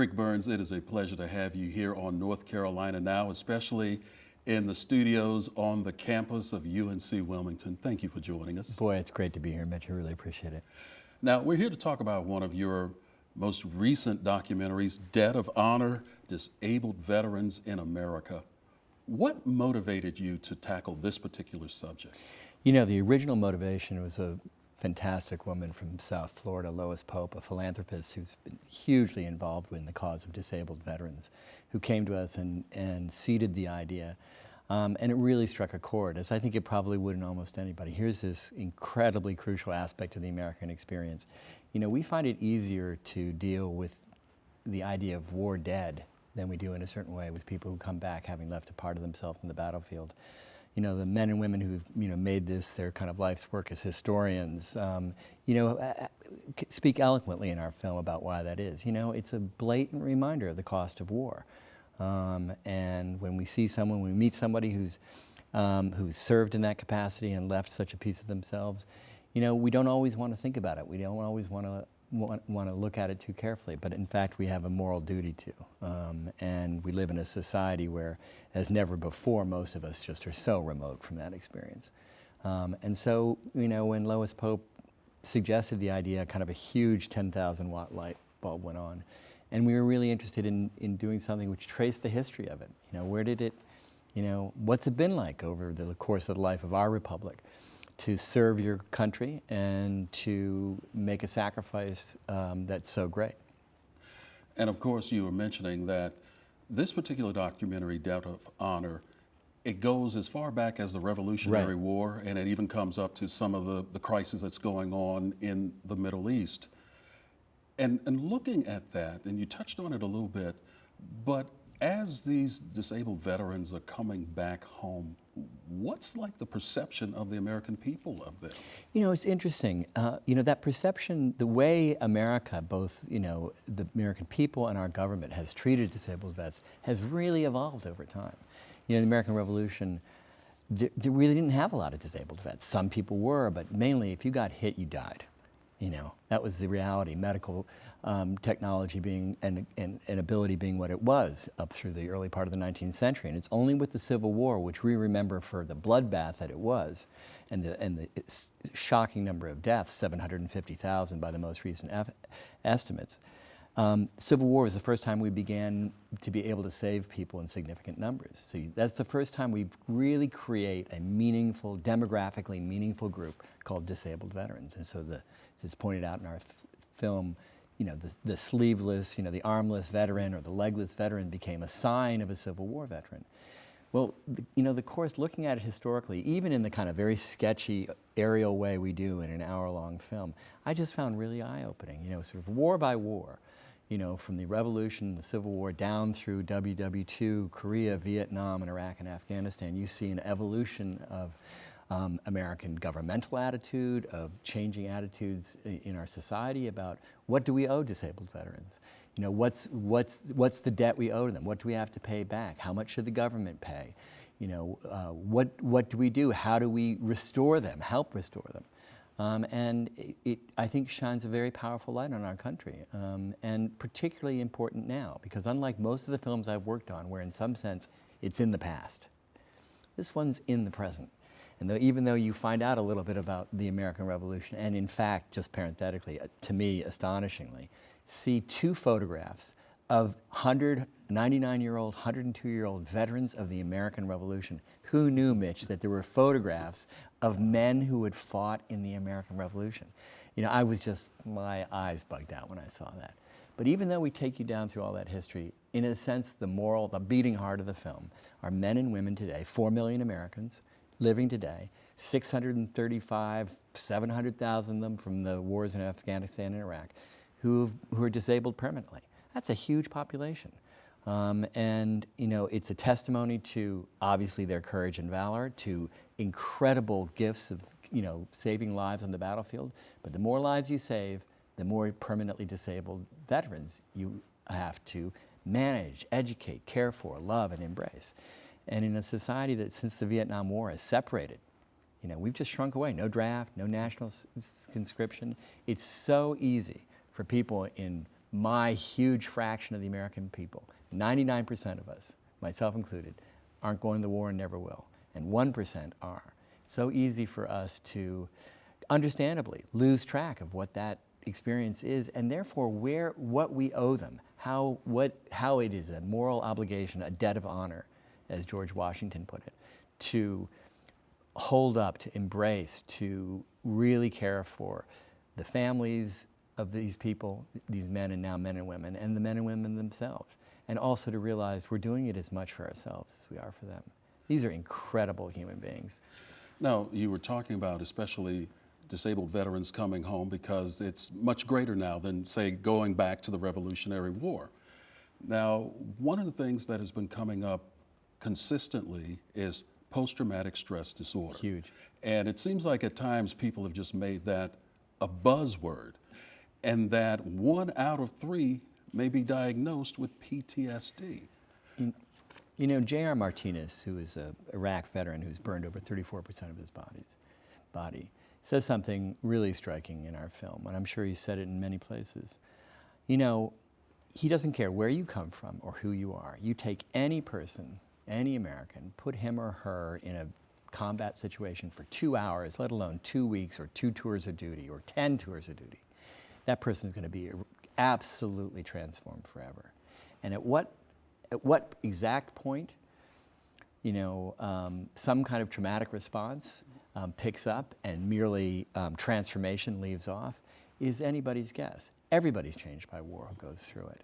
Rick Burns, it is a pleasure to have you here on North Carolina Now, especially in the studios on the campus of UNC Wilmington. Thank you for joining us. Boy, it's great to be here, Mitch. I really appreciate it. Now, we're here to talk about one of your most recent documentaries, Debt of Honor, Disabled Veterans in America. What motivated you to tackle this particular subject? You know, the original motivation was a fantastic woman from South Florida, Lois Pope, a philanthropist who's been hugely involved in the cause of disabled veterans, who came to us and seeded the idea. And it really struck a chord, as I think it probably would in almost anybody. Here's this incredibly crucial aspect of the American experience. You know, we find it easier to deal with the idea of war dead than we do in a certain way with people who come back having left a part of themselves in the battlefield. You know, the men and women who've, made this their kind of life's work as historians, speak eloquently in our film about why that is. You know, it's a blatant reminder of the cost of war. And when we see someone, when we meet somebody who's served in that capacity and left such a piece of themselves, we don't always want to think about it. We don't always want to look at it too carefully, but in fact we have a moral duty to. And we live in a society where, as never before, most of us just are so remote from that experience. And so, when Lois Pope suggested the idea, kind of a huge 10,000 watt light bulb went on. And we were really interested in doing something which traced the history of it. Where did it, what's it been like over the course of the life of our republic to serve your country and to make a sacrifice that's so great. And of course, you were mentioning that this particular documentary, Debt of Honor, it goes as far back as the Revolutionary War, and it even comes up to some of the crisis that's going on in the Middle East. And looking at that, and you touched on it a little bit, but as these disabled veterans are coming back home, what's like the perception of the American people of them? It's interesting. That perception, the way America, both, the American people and our government has treated disabled vets has really evolved over time. The American Revolution, they really didn't have a lot of disabled vets. Some people were, but mainly if you got hit, you died. That was the reality. Medical technology being and ability being what it was up through the early part of the 19th century. And it's only with the Civil War, which we remember for the bloodbath that it was, and the shocking number of deaths, 750,000 by the most recent estimates. Civil War was the first time we began to be able to save people in significant numbers. So that's the first time we really create a meaningful, demographically meaningful group called disabled veterans. And so as it's pointed out in our film, the sleeveless, the armless veteran or the legless veteran became a sign of a Civil War veteran. Well, the course, looking at it historically, even in the kind of very sketchy aerial way we do in an hour-long film, I just found really eye-opening, sort of war by war. From the Revolution, the Civil War, down through WW2, Korea, Vietnam, and Iraq and Afghanistan, you see an evolution of American governmental attitude, of changing attitudes in our society about what do we owe disabled veterans? What's the debt we owe to them? What do we have to pay back? How much should the government pay? What do we do? How do we restore them, help restore them? And it, I think, shines a very powerful light on our country, and particularly important now, because unlike most of the films I've worked on, where in some sense it's in the past, this one's in the present. And even though you find out a little bit about the American Revolution, and in fact, just parenthetically, to me, astonishingly, see two photographs of 99-year-old, 102-year-old veterans of the American Revolution. Who knew, Mitch, that there were photographs of men who had fought in the American Revolution? I was just, my eyes bugged out when I saw that. But even though we take you down through all that history, in a sense, the beating heart of the film are men and women today, 4 million Americans living today, 700,000 of them from the wars in Afghanistan and Iraq, who are disabled permanently. That's a huge population. And it's a testimony to, obviously, their courage and valor, to incredible gifts of, saving lives on the battlefield. But the more lives you save, the more permanently disabled veterans you have to manage, educate, care for, love, and embrace. And in a society that, since the Vietnam War, is separated, we've just shrunk away. No draft, no national conscription. It's so easy for people in my huge fraction of the American people, 99% of us, myself included, aren't going to the war and never will, and 1% are. It's so easy for us to, understandably, lose track of what that experience is, and therefore what we owe them, how it is a moral obligation, a debt of honor, as George Washington put it, to hold up, to embrace, to really care for the families of these people, these men and now men and women, and the men and women themselves. And also to realize we're doing it as much for ourselves as we are for them. These are incredible human beings. Now, you were talking about especially disabled veterans coming home because it's much greater now than, say, going back to the Revolutionary War. Now, one of the things that has been coming up consistently is post-traumatic stress disorder. Huge. And it seems like at times people have just made that a buzzword, and that 1 out of 3 may be diagnosed with PTSD. You know, J.R. Martinez, who is an Iraq veteran who's burned over 34% of his body, says something really striking in our film, and I'm sure he said it in many places. You know, he doesn't care where you come from or who you are. You take any person, any American, put him or her in a combat situation for 2 hours, let alone 2 weeks or 2 tours of duty or 10 tours of duty, that person is going to be absolutely transformed forever. And at what exact point, you know, some kind of traumatic response picks up and merely transformation leaves off is anybody's guess. Everybody's changed by war who goes through it.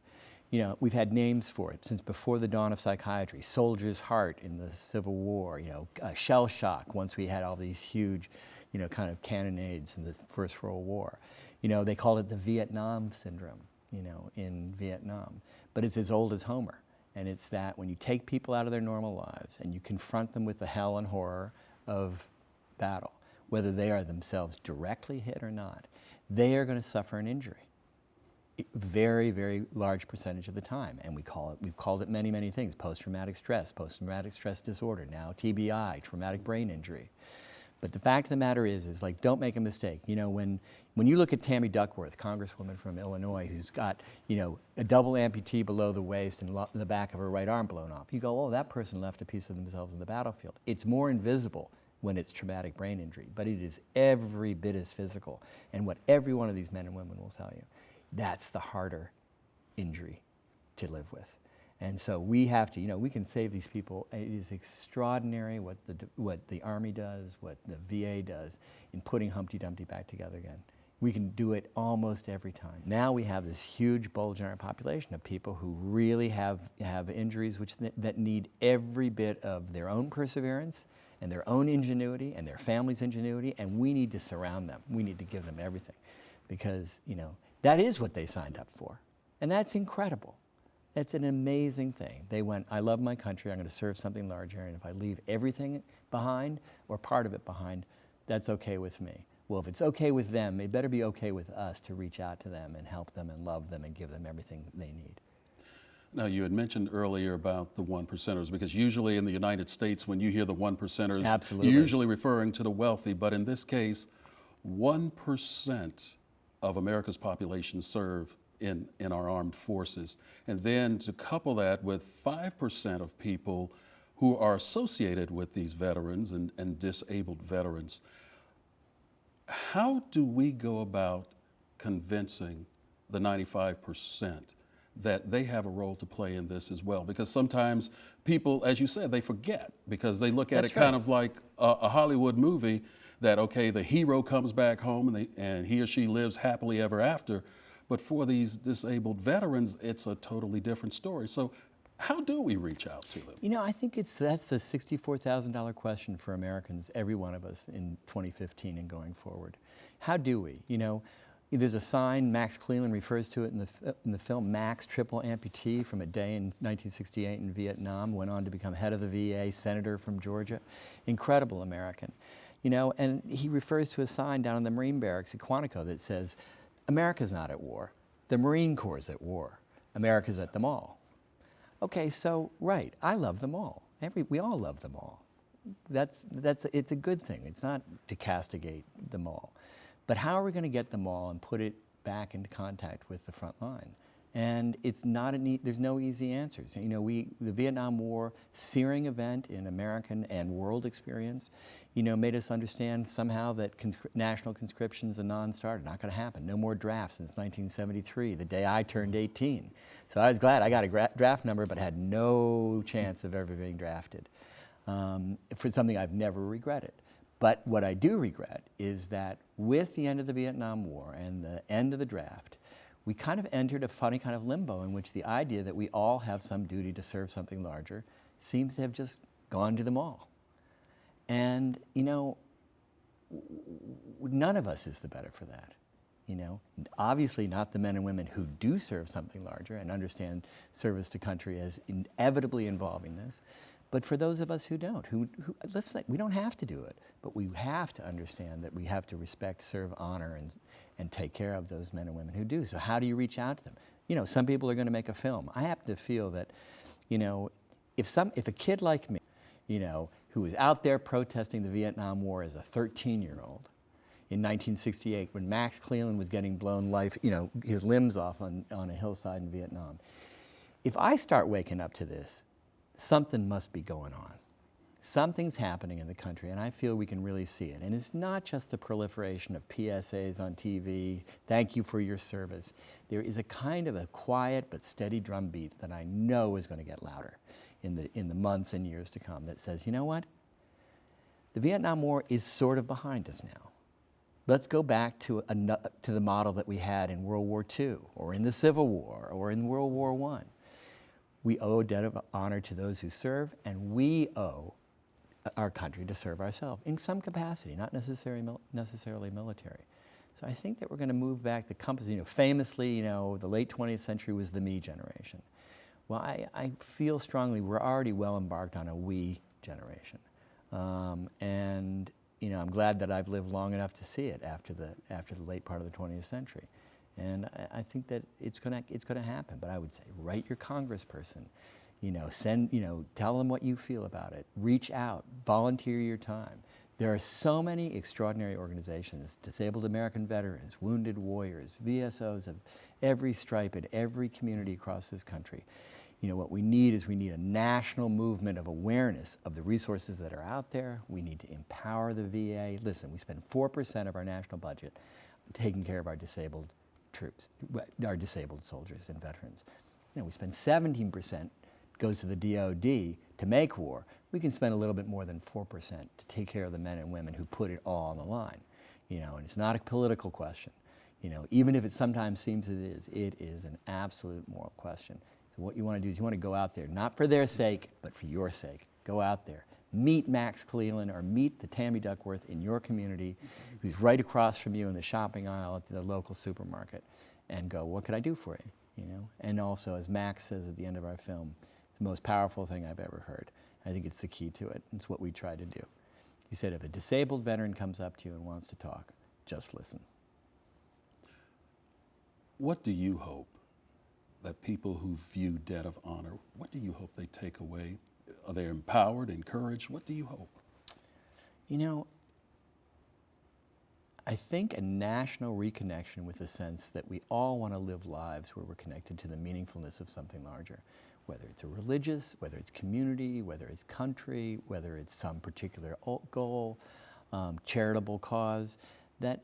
You know, we've had names for it since before the dawn of psychiatry. Soldier's heart in the Civil War, you know, shell shock once we had all these huge, you know, kind of cannonades in the First World War. You know, they called it the Vietnam syndrome, you know, in Vietnam. But it's as old as Homer. And it's that when you take people out of their normal lives and you confront them with the hell and horror of battle, whether they are themselves directly hit or not, they are going to suffer an injury. Very, very large percentage of the time. And we've called it many, many things. Post-traumatic stress disorder, now TBI, traumatic brain injury. But the fact of the matter is like, don't make a mistake. You know, when you look at Tammy Duckworth, Congresswoman from Illinois, who's got, you know, a double amputee below the waist and the back of her right arm blown off, you go, oh, that person left a piece of themselves in the battlefield. It's more invisible when it's traumatic brain injury, but it is every bit as physical. And what every one of these men and women will tell you, that's the harder injury to live with. And so we have to, you know, we can save these people. It is extraordinary what the Army does, what the VA does in putting Humpty Dumpty back together again. We can do it almost every time. Now we have this huge bulge in our population of people who really have injuries that need every bit of their own perseverance and their own ingenuity and their family's ingenuity, and we need to surround them. We need to give them everything because, you know, that is what they signed up for. And that's incredible. That's an amazing thing. They went, I love my country, I'm going to serve something larger, and if I leave everything behind or part of it behind, that's okay with me. Well, if it's okay with them, it better be okay with us to reach out to them and help them and love them and give them everything they need. Now, you had mentioned earlier about the 1%ers, because usually in the United States, when you hear the 1%ers, Absolutely. you're usually referring to the wealthy, but in this case, 1% of America's population serve in our armed forces. And then to couple that with 5% of people who are associated with these veterans and disabled veterans, how do we go about convincing the 95% that they have a role to play in this as well? Because sometimes people, as you said, they forget because they look at That's it kind right. of like a Hollywood movie that, okay, the hero comes back home and he or she lives happily ever after. But for these disabled veterans, it's a totally different story. So how do we reach out to them? You know, I think that's a $64,000 question for Americans, every one of us, in 2015 and going forward. How do we? You know, there's a sign, Max Cleland refers to it in the film, Max, triple amputee from a day in 1968 in Vietnam, went on to become head of the VA, senator from Georgia. Incredible American. You know, and he refers to a sign down in the Marine barracks at Quantico that says, America's not at war. The Marine Corps is at war. America's at them all. Okay, so, right, I love them all. We all love them all. It's a good thing. It's not to castigate them all. But how are we going to get them all and put it back into contact with the front line? And it's not there's no easy answers. You know, the Vietnam War, searing event in American and world experience, you know, made us understand somehow that national conscription's a non-starter, not going to happen. No more drafts since 1973, the day I turned 18. So I was glad I got a draft number, but had no chance of ever being drafted for something I've never regretted. But what I do regret is that with the end of the Vietnam War and the end of the draft, we kind of entered a funny kind of limbo in which the idea that we all have some duty to serve something larger seems to have just gone to them all. And, you know, none of us is the better for that. You know, obviously not the men and women who do serve something larger and understand service to country as inevitably involving this, but for those of us who don't, let's say, we don't have to do it, but we have to understand that we have to respect, serve, honor, and take care of those men and women who do. So how do you reach out to them? You know, some people are going to make a film. I happen to feel that, you know, if a kid like me, you know, who was out there protesting the Vietnam War as a 13-year-old in 1968 when Max Cleland was getting blown his limbs off on a hillside in Vietnam, if I start waking up to this, something must be going on. Something's happening in the country, and I feel we can really see it. And it's not just the proliferation of PSAs on TV, thank you for your service. There is a kind of a quiet but steady drumbeat that I know is going to get louder in the months and years to come that says, you know what? The Vietnam War is sort of behind us now. Let's go back to the model that we had in World War II, or in the Civil War, or in World War I. We owe a debt of honor to those who serve, and we owe our country to serve ourselves in some capacity, not necessarily military. So I think that we're going to move back the compass. You know, famously, you know, the late 20th century was the me generation. Well, I feel strongly we're already well embarked on a we generation, and you know, I'm glad that I've lived long enough to see it after the late part of the 20th century. And I think that it's gonna happen. But I would say, write your congressperson, you know, tell them what you feel about it. Reach out, volunteer your time. There are so many extraordinary organizations: Disabled American Veterans, Wounded Warriors, VSOs of every stripe in every community across this country. You know, what we need is a national movement of awareness of the resources that are out there. We need to empower the VA. Listen, we spend 4% of our national budget taking care of our disabled troops, our disabled soldiers and veterans. You know, we spend 17% goes to the DOD to make war. We can spend a little bit more than 4% to take care of the men and women who put it all on the line. You know, and it's not a political question. You know, even if it sometimes seems it is an absolute moral question. So what you want to do is you want to go out there, not for their sake, but for your sake. Go out there. Meet Max Cleland or meet the Tammy Duckworth in your community who's right across from you in the shopping aisle at the local supermarket, and go, what can I do for you? You know? And also, as Max says at the end of our film, it's the most powerful thing I've ever heard. I think it's the key to it. It's what we try to do. He said, if a disabled veteran comes up to you and wants to talk, just listen. What do you hope that people who view debt of honor, what do you hope they take away? Are they empowered, encouraged? What do you hope? You know, I think a national reconnection with the sense that we all want to live lives where we're connected to the meaningfulness of something larger, whether it's a religious, whether it's community, whether it's country, whether it's some particular goal, charitable cause, that,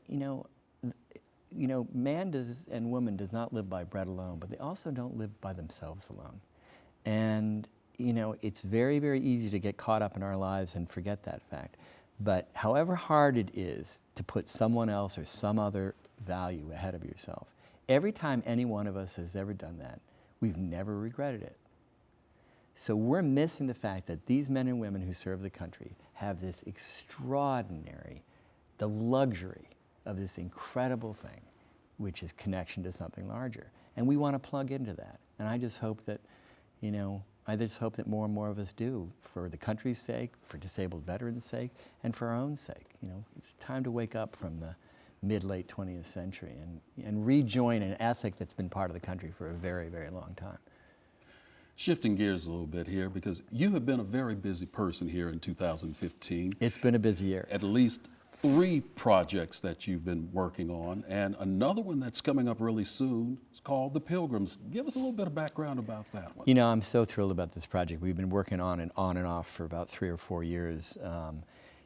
man and woman does not live by bread alone, but they also don't live by themselves alone. And, it's very, very easy to get caught up in our lives and forget that fact. But however hard it is to put someone else or some other value ahead of yourself, every time any one of us has ever done that, we've never regretted it. So we're missing the fact that these men and women who serve the country have this extraordinary, the luxury of this incredible thing, which is connection to something larger. And we want to plug into that. And I just hope that, more and more of us do, for the country's sake, for disabled veterans' sake, and for our own sake. It's time to wake up from the mid-late 20th century and rejoin an ethic that's been part of the country for a very, very long time. Shifting gears a little bit here, because you have been a very busy person here in 2015. It's been a busy year. At least 3 projects that you've been working on, and another one that's coming up really soon. It's called The Pilgrims. Give us a little bit of background about that one. You know, I'm so thrilled about this project. We've been working on and off for about 3 or 4 years.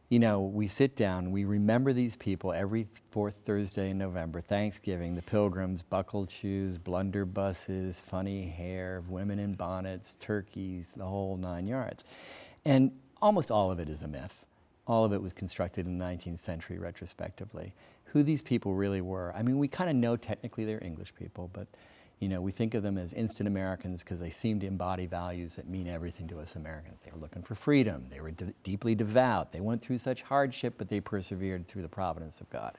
You know, we sit down, we remember these people every fourth Thursday in November, Thanksgiving, the Pilgrims, buckled shoes, blunderbusses, funny hair, women in bonnets, turkeys, the whole 9 yards. And almost all of it is a myth. All of it was constructed in the 19th century retrospectively. Who these people really were, I mean, we kind of know technically they're English people, but you know, we think of them as instant Americans because they seem to embody values that mean everything to us Americans. They were looking for freedom. They were deeply devout. They went through such hardship, but they persevered through the providence of God.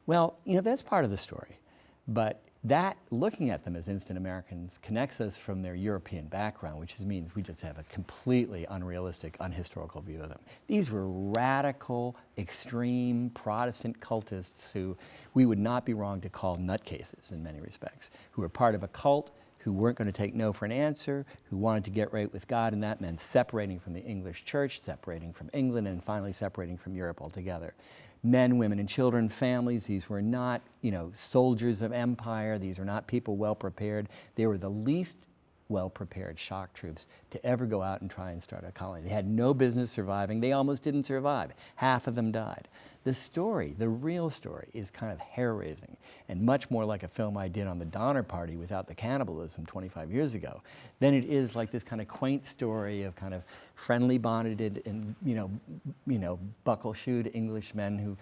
Well, you know, that's part of the story. But that, looking at them as instant Americans, connects us from their European background, which means we just have a completely unrealistic, unhistorical view of them. These were radical, extreme Protestant cultists who we would not be wrong to call nutcases in many respects, who were part of a cult, who weren't going to take no for an answer, who wanted to get right with God, and that meant separating from the English church, separating from England, and finally separating from Europe altogether. Men, women, and children, families, these were not, you know, soldiers of empire. These are not people well prepared. They were the least well-prepared shock troops to ever go out and try and start a colony. They had no business surviving. They almost didn't survive. Half of them died. The story, the real story, is kind of hair-raising and much more like a film I did on the Donner Party without the cannibalism 25 years ago than it is like this kind of quaint story of kind of friendly bonneted and, you know, buckle-shoed Englishmen who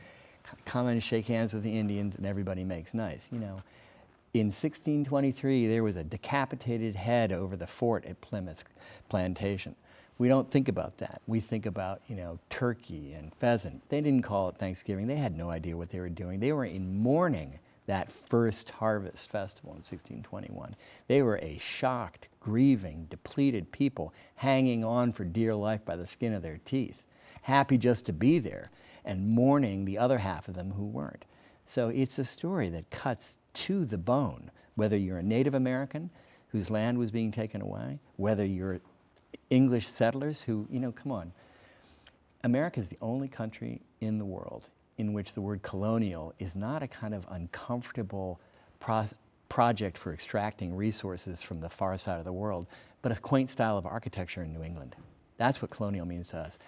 come and shake hands with the Indians and everybody makes nice, you know. In 1623, there was a decapitated head over the fort at Plymouth Plantation. We don't think about that. We think about, you know, turkey and pheasant. They didn't call it Thanksgiving. They had no idea what they were doing. They were in mourning that first harvest festival in 1621. They were a shocked, grieving, depleted people hanging on for dear life by the skin of their teeth, happy just to be there, and mourning the other half of them who weren't. So it's a story that cuts to the bone, whether you're a Native American whose land was being taken away, whether you're English settlers who, you know, come on. America is the only country in the world in which the word colonial is not a kind of uncomfortable project for extracting resources from the far side of the world, but a quaint style of architecture in New England. That's what colonial means to us.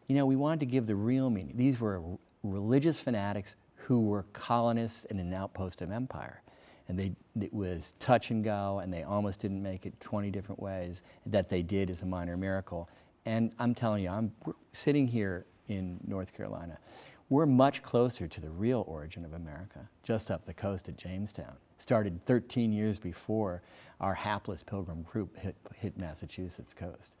You know, we wanted to give the real meaning. These were religious fanatics who were colonists in an outpost of empire. And it was touch and go, and they almost didn't make it 20 different ways. That they did is a minor miracle. And I'm telling you, we're sitting here in North Carolina. We're much closer to the real origin of America, just up the coast at Jamestown. Started 13 years before our hapless Pilgrim group hit Massachusetts coast.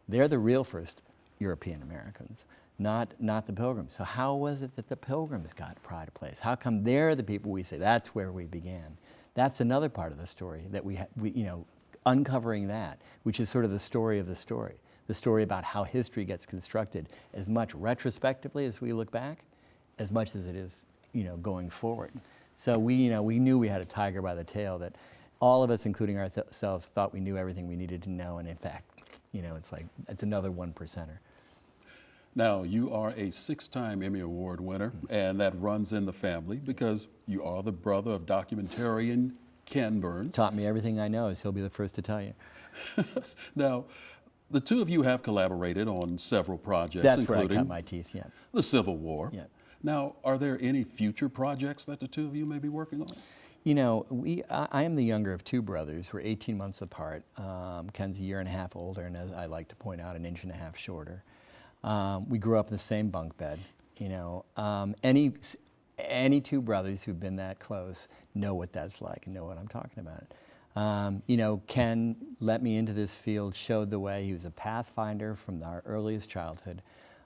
They're the real first European Americans, not the Pilgrims. So how was it that the Pilgrims got pride of place? How come they're the people we say, that's where we began? That's another part of the story that we you know, uncovering that, which is sort of the story of the story about how history gets constructed as much retrospectively as we look back, as much as it is, you know, going forward. So we knew we had a tiger by the tail, that all of us, including ourselves, thought we knew everything we needed to know, and in fact, you know, it's another 1%er. Now, you are a 6-time Emmy Award winner, and that runs in the family because you are the brother of documentarian Ken Burns. Taught me everything I know, as he'll be the first to tell you. Now, the two of you have collaborated on several projects, That's including where I cut my teeth, yeah. the Civil War. Yeah. Now, are there any future projects that the two of you may be working on? You know, I am the younger of 2 brothers. We're 18 months apart. Ken's a year and a half older, and as I like to point out, an inch and a half shorter. We grew up in the same bunk bed. You know, any 2 brothers who've been that close know what that's like and know what I'm talking about. You know, Ken let me into this field, showed the way. He was a pathfinder from our earliest childhood,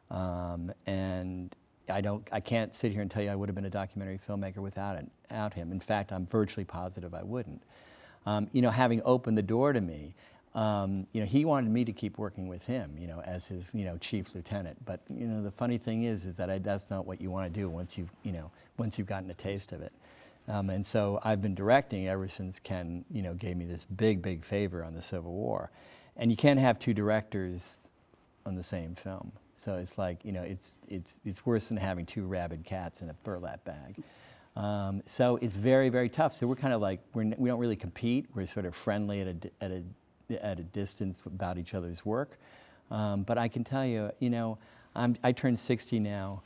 and I can't sit here and tell you I would have been a documentary filmmaker without him. In fact, I'm virtually positive I wouldn't. You know, having opened the door to me, you know, he wanted me to keep working with him, you know, as his, you know, chief lieutenant. But, you know, the funny thing is that that's not what you want to do once you've gotten a taste of it. And so I've been directing ever since Ken, you know, gave me this big favor on the Civil War. And you can't have 2 directors on the same film. So it's like, you know, it's worse than having two rabid cats in a burlap bag. So it's very, very tough. So we're kind of like, we don't really compete. We're sort of friendly at a distance about each other's work. But I can tell you, you know, I turned 60 now.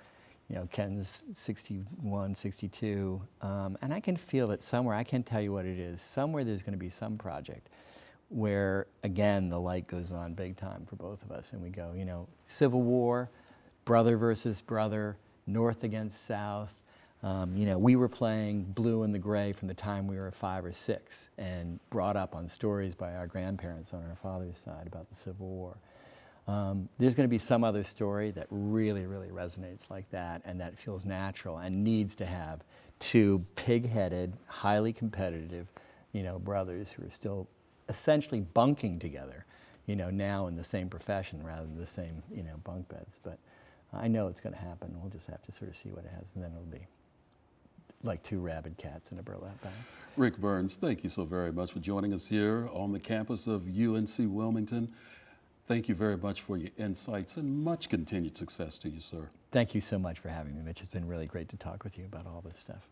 You know, Ken's 61, 62, and I can feel that somewhere, I can't tell you what it is, somewhere there's going to be some project where, again, the light goes on big time for both of us, and we go, you know, Civil War, brother versus brother, North against South. You know, we were playing blue and the gray from the time we were 5 or 6, and brought up on stories by our grandparents on our father's side about the Civil War. There's going to be some other story that really, really resonates like that, and that feels natural and needs to have two pig-headed, highly competitive, you know, brothers who are still essentially bunking together, you know, now in the same profession rather than the same, you know, bunk beds. But I know it's going to happen. We'll just have to sort of see what it has, and then it'll be like two rabid cats in a burlap bag. Rick Burns, thank you so very much for joining us here on the campus of UNC Wilmington. Thank you very much for your insights, and much continued success to you, sir. Thank you so much for having me, Mitch. It's been really great to talk with you about all this stuff.